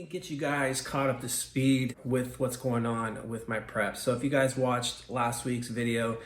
Get you guys caught up to speed with what's going on with my prep. So if you guys watched last week's video,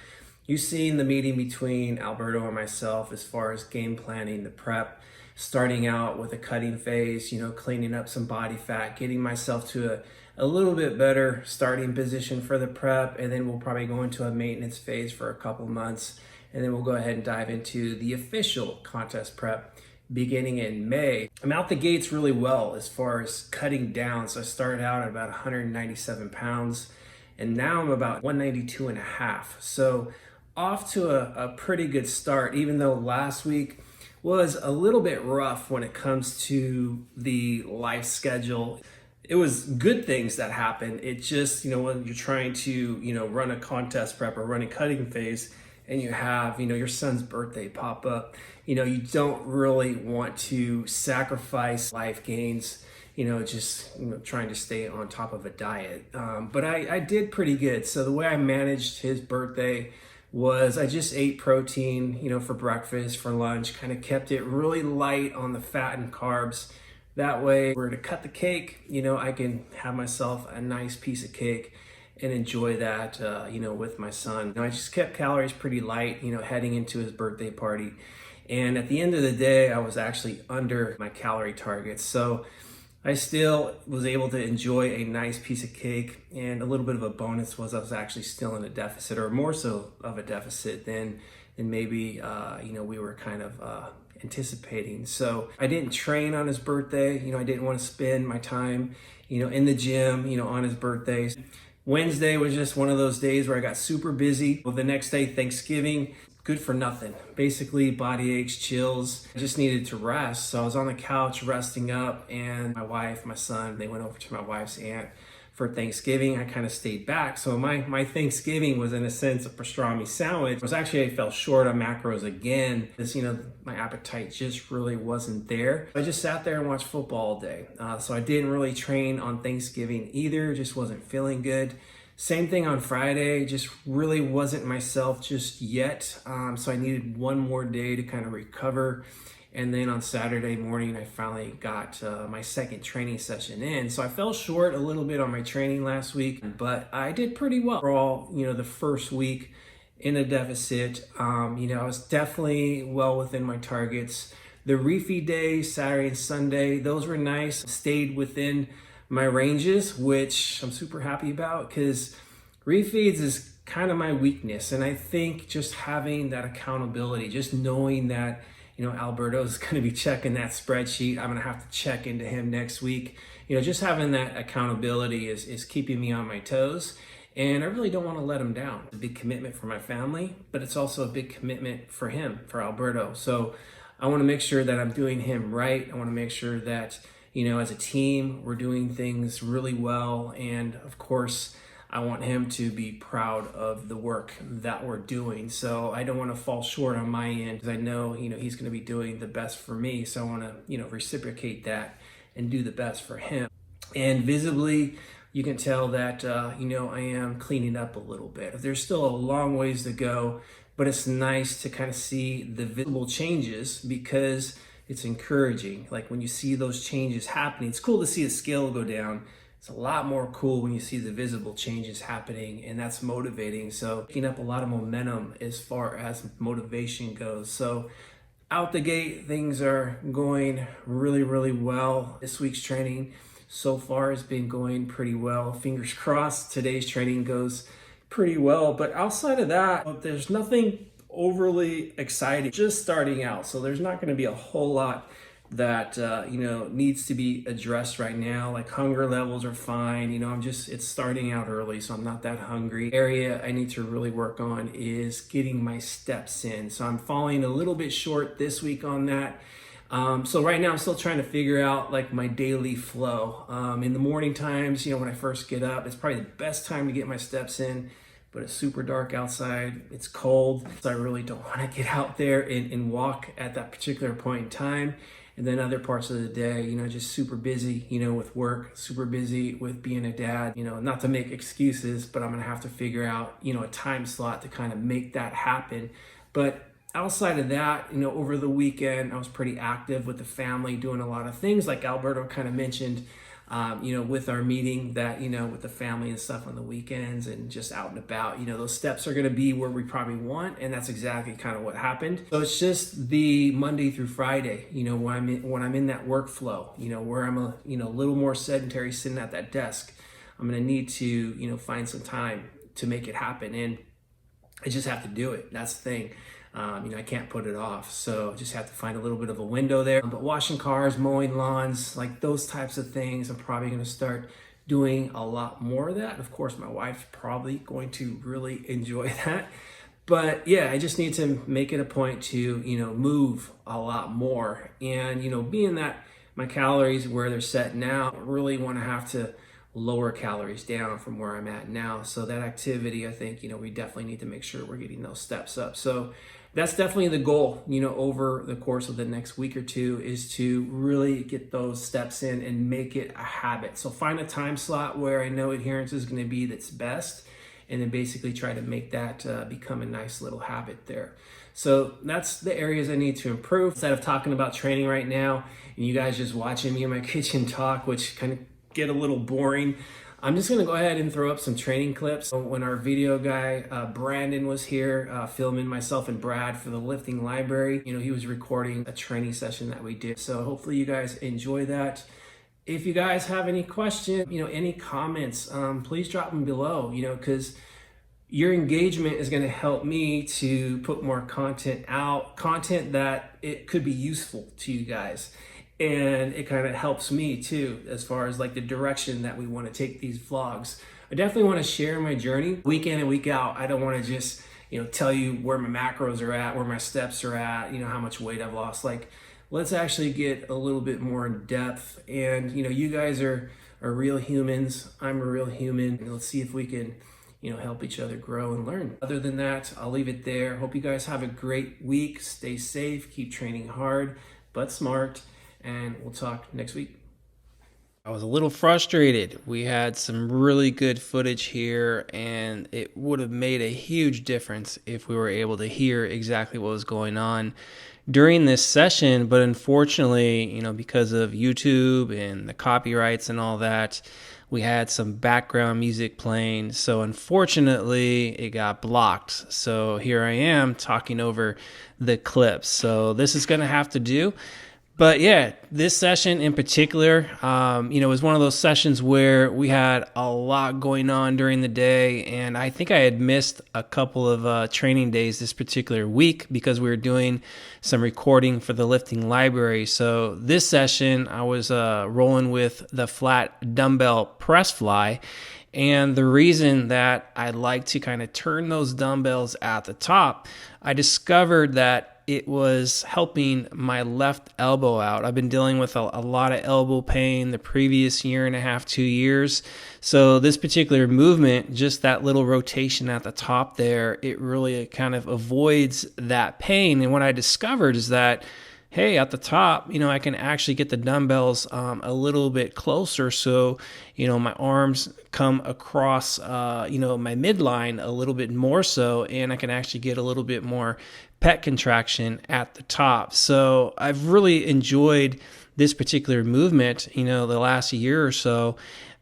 you've seen the meeting between Alberto and myself as far as game planning the prep, starting out with a cutting phase, cleaning up some body fat, getting myself to a little bit better starting position for the prep, and then we'll probably go into a maintenance phase for a couple months, and then we'll go ahead and dive into the official contest prep beginning in May. I'm out the gates really well as far as cutting down. So I started out at about 197 pounds and now I'm about 192 and a half. So off to a pretty good start, even though last week was a little bit rough when it comes to the life schedule. It was good things that happened. It just, when you're trying to, run a contest prep or run a cutting phase, and you have, your son's birthday pop up, you don't really want to sacrifice life gains, trying to stay on top of a diet. But I did pretty good. So the way I managed his birthday was I just ate protein, for breakfast, for lunch, kind of kept it really light on the fat and carbs. That way, if we're to cut the cake, I can have myself a nice piece of cake and enjoy that, with my son. I just kept calories pretty light, heading into his birthday party. And at the end of the day, I was actually under my calorie targets. So I still was able to enjoy a nice piece of cake. And a little bit of a bonus was I was actually still in a deficit, or more so of a deficit than maybe, we were kind of anticipating. So I didn't train on his birthday. I didn't want to spend my time, in the gym, on his birthday. Wednesday was just one of those days where I got super busy. Well, the next day, Thanksgiving, good for nothing. Basically, body aches, chills. I just needed to rest. So I was on the couch resting up, and my wife, my son, they went over to my wife's aunt for Thanksgiving. I kind of stayed back. So my Thanksgiving was, in a sense, a pastrami sandwich. I fell short on macros again. My appetite just really wasn't there. I just sat there and watched football all day. So I didn't really train on Thanksgiving either. Just wasn't feeling good. Same thing on Friday, just really wasn't myself just yet. So I needed one more day to kind of recover. And then on Saturday morning, I finally got my second training session in. So I fell short a little bit on my training last week, but I did pretty well. Overall, the first week in a deficit, I was definitely well within my targets. The refeed days, Saturday and Sunday, those were nice. Stayed within my ranges, which I'm super happy about because refeeds is kind of my weakness. And I think just having that accountability, just knowing that, Alberto's going to be checking that spreadsheet. I'm going to have to check into him next week. Just having that accountability is keeping me on my toes. And I really don't want to let him down. It's a big commitment for my family, but it's also a big commitment for him, for Alberto. So I want to make sure that I'm doing him right. I want to make sure that, as a team, we're doing things really well. And of course, I want him to be proud of the work that we're doing. So I don't want to fall short on my end because I know, he's going to be doing the best for me. So I want to, reciprocate that and do the best for him. And visibly, you can tell that, I am cleaning up a little bit. There's still a long ways to go, but it's nice to kind of see the visible changes because it's encouraging. Like when you see those changes happening, it's cool to see the scale go down. It's a lot more cool when you see the visible changes happening, and that's motivating. So picking up a lot of momentum as far as motivation goes. So out the gate, things are going really, really well. This week's training so far has been going pretty well. Fingers crossed today's training goes pretty well. But outside of that, there's nothing overly exciting. Just starting out. So there's not going to be a whole lot that needs to be addressed right now. Like hunger levels are fine. It's starting out early, so I'm not that hungry. Area I need to really work on is getting my steps in. So I'm falling a little bit short this week on that. So right now I'm still trying to figure out like my daily flow. In the morning times, when I first get up, it's probably the best time to get my steps in, but it's super dark outside. It's cold. So I really don't want to get out there and walk at that particular point in time. And then other parts of the day, just super busy, with work, super busy with being a dad, not to make excuses, but I'm going to have to figure out, a time slot to kind of make that happen. But outside of that, over the weekend, I was pretty active with the family, doing a lot of things like Alberto kind of mentioned. with our meeting that, with the family and stuff on the weekends and just out and about, those steps are going to be where we probably want. And that's exactly kind of what happened. So it's just the Monday through Friday, when I'm in that workflow, where I'm a little more sedentary sitting at that desk. I'm going to need to, find some time to make it happen. And I just have to do it. That's the thing. I can't put it off. So I just have to find a little bit of a window there. But washing cars, mowing lawns, like those types of things, I'm probably going to start doing a lot more of that. Of course, my wife's probably going to really enjoy that. But yeah, I just need to make it a point to, move a lot more. And, being that my calories where they're set now, I really want to have to lower calories down from where I'm at now. So that activity, I think, we definitely need to make sure we're getting those steps up. So that's definitely the goal, over the course of the next week or two, is to really get those steps in and make it a habit. So find a time slot where I know adherence is going to be that's best, and then basically try to make that become a nice little habit there. So that's the areas I need to improve. Instead of talking about training right now and you guys just watching me in my kitchen talk, which kind of get a little boring, I'm just going to go ahead and throw up some training clips. When our video guy, Brandon, was here filming myself and Brad for the lifting library, he was recording a training session that we did. So hopefully you guys enjoy that. If you guys have any questions, any comments, please drop them below, because your engagement is going to help me to put more content out, content that it could be useful to you guys. And it kind of helps me too, as far as like the direction that we want to take these vlogs. I definitely want to share my journey week in and week out. I don't want to just, tell you where my macros are at, where my steps are at, how much weight I've lost. Like, let's actually get a little bit more in depth. And, you guys are real humans. I'm a real human. And let's see if we can, help each other grow and learn. Other than that, I'll leave it there. Hope you guys have a great week. Stay safe, keep training hard, but smart. And we'll talk next week. I was a little frustrated. We had some really good footage here, and it would have made a huge difference if we were able to hear exactly what was going on during this session. But unfortunately, because of YouTube and the copyrights and all that, we had some background music playing. So unfortunately, it got blocked. So here I am talking over the clips. So this is going to have to do. But yeah, this session in particular, was one of those sessions where we had a lot going on during the day. And I think I had missed a couple of training days this particular week because we were doing some recording for the lifting library. So this session, I was rolling with the flat dumbbell press fly. And the reason that I like to kind of turn those dumbbells at the top, I discovered that it was helping my left elbow out. I've been dealing with a lot of elbow pain the previous year and a half, 2 years. So this particular movement, just that little rotation at the top there, it really kind of avoids that pain. And what I discovered is that, hey, at the top, I can actually get the dumbbells a little bit closer. So, my arms come across, my midline a little bit more so, and I can actually get a little bit more pec contraction at the top. So I've really enjoyed this particular movement, the last year or so.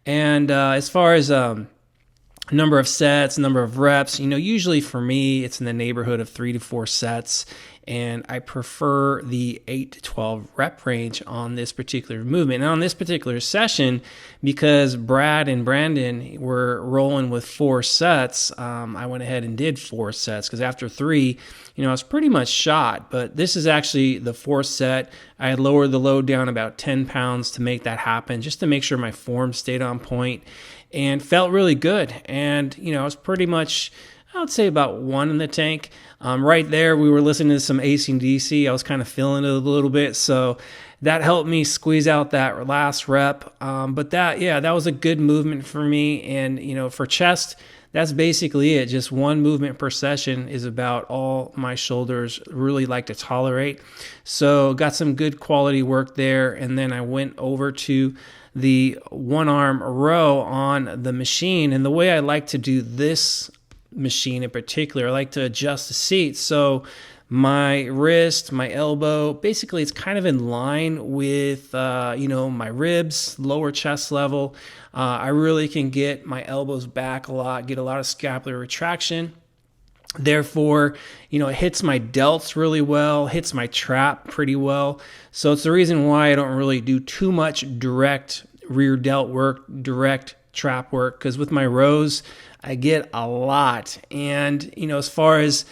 And as far as number of sets, number of reps, usually for me, it's in the neighborhood of 3 to 4 sets. And I prefer the 8 to 12 rep range on this particular movement. And on this particular session, because Brad and Brandon were rolling with 4 sets, I went ahead and did 4 sets because after 3, I was pretty much shot. But this is actually the 4th set. I had lowered the load down about 10 pounds to make that happen, just to make sure my form stayed on point and felt really good. And, I was pretty much, I would say about 1 in the tank. Right there, we were listening to some AC/DC. I was kind of feeling it a little bit, so that helped me squeeze out that last rep. But that was a good movement for me. And, for chest, that's basically it. Just 1 movement per session is about all my shoulders really like to tolerate. So got some good quality work there. And then I went over to the 1-arm row on the machine. And the way I like to do this machine in particular, I like to adjust the seat. So my wrist, my elbow. Basically, it's kind of in line with, my ribs, lower chest level. I really can get my elbows back a lot, get a lot of scapular retraction. Therefore, it hits my delts really well, hits my trap pretty well. So it's the reason why I don't really do too much direct rear delt work, direct trap work, because with my rows, I get a lot. And, as far as,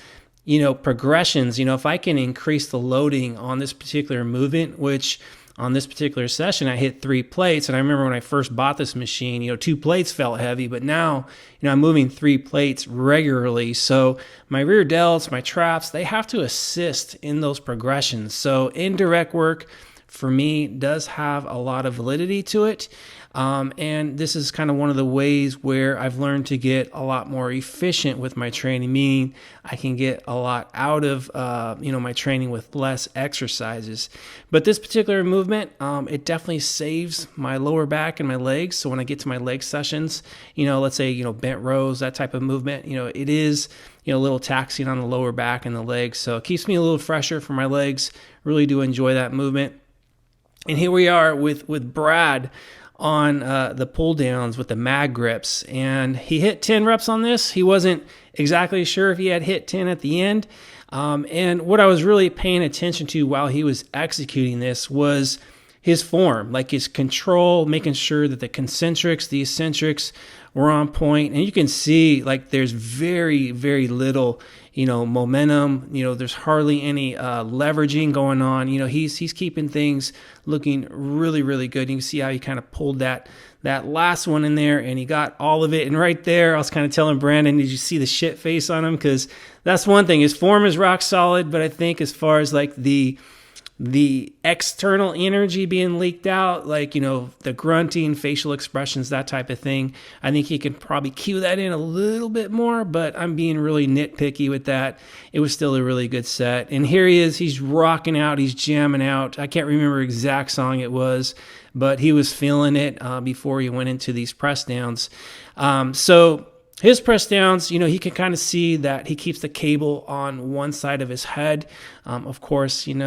progressions, if I can increase the loading on this particular movement, which on this particular session, I hit 3 plates. And I remember when I first bought this machine, 2 plates felt heavy, but now, I'm moving 3 plates regularly. So my rear delts, my traps, they have to assist in those progressions. So indirect work for me does have a lot of validity to it. And this is kind of one of the ways where I've learned to get a lot more efficient with my training, meaning I can get a lot out of, my training with less exercises. But this particular movement, it definitely saves my lower back and my legs. So when I get to my leg sessions, let's say, bent rows, that type of movement, it is, a little taxing on the lower back and the legs. So it keeps me a little fresher for my legs. Really do enjoy that movement. And here we are with Brad on the pull downs with the mag grips, and he hit 10 reps on this. He wasn't exactly sure if he had hit 10 at the end. And what I was really paying attention to while he was executing this was his form, like his control, making sure that the concentrics, the eccentrics were on point. And you can see like there's very, very little, momentum. There's hardly any leveraging going on. He's keeping things looking really, really good. You can see how he kind of pulled that last one in there, and he got all of it. And right there, I was kind of telling Brandon, did you see the shit face on him? Because that's one thing. His form is rock solid, but I think as far as like the external energy being leaked out, like, the grunting, facial expressions, that type of thing, I think he could probably cue that in a little bit more, but I'm being really nitpicky with that. It was still a really good set. And here he is, he's rocking out, he's jamming out. I can't remember exact song it was, but he was feeling it before he went into these press downs. So his press downs, he can kind of see that he keeps the cable on one side of his head. Of course, in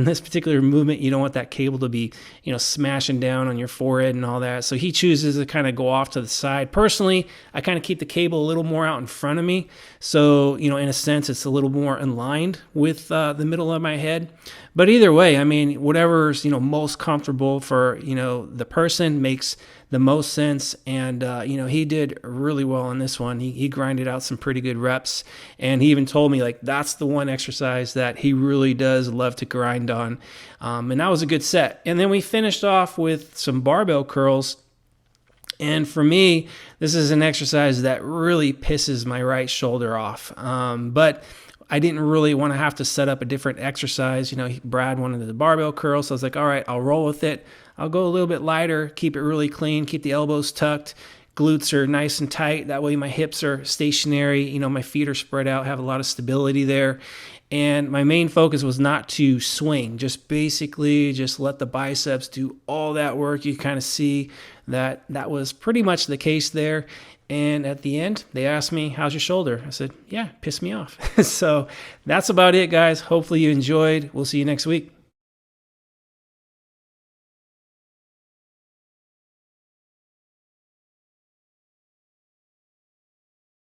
this particular movement, you don't want that cable to be, smashing down on your forehead and all that. So he chooses to kind of go off to the side. Personally, I kind of keep the cable a little more out in front of me. So, in a sense, it's a little more aligned with the middle of my head. But either way, I mean, whatever's, most comfortable for, the person makes the most sense. And, he did really well on this one. He grinded out some pretty good reps. And he even told me, like, that's the one exercise that he really does love to grind on. And that was a good set. And then we finished off with some barbell curls. And for me, this is an exercise that really pisses my right shoulder off. But I didn't really want to have to set up a different exercise. Brad wanted the barbell curl, so I was like, all right, I'll roll with it. I'll go a little bit lighter, keep it really clean, keep the elbows tucked, glutes are nice and tight. That way my hips are stationary, my feet are spread out, have a lot of stability there. And my main focus was not to swing, just basically just let the biceps do all that work. You kind of see that was pretty much the case there. And at the end, they asked me, how's your shoulder? I said, yeah, pissed me off. So that's about it, guys. Hopefully you enjoyed. We'll see you next week.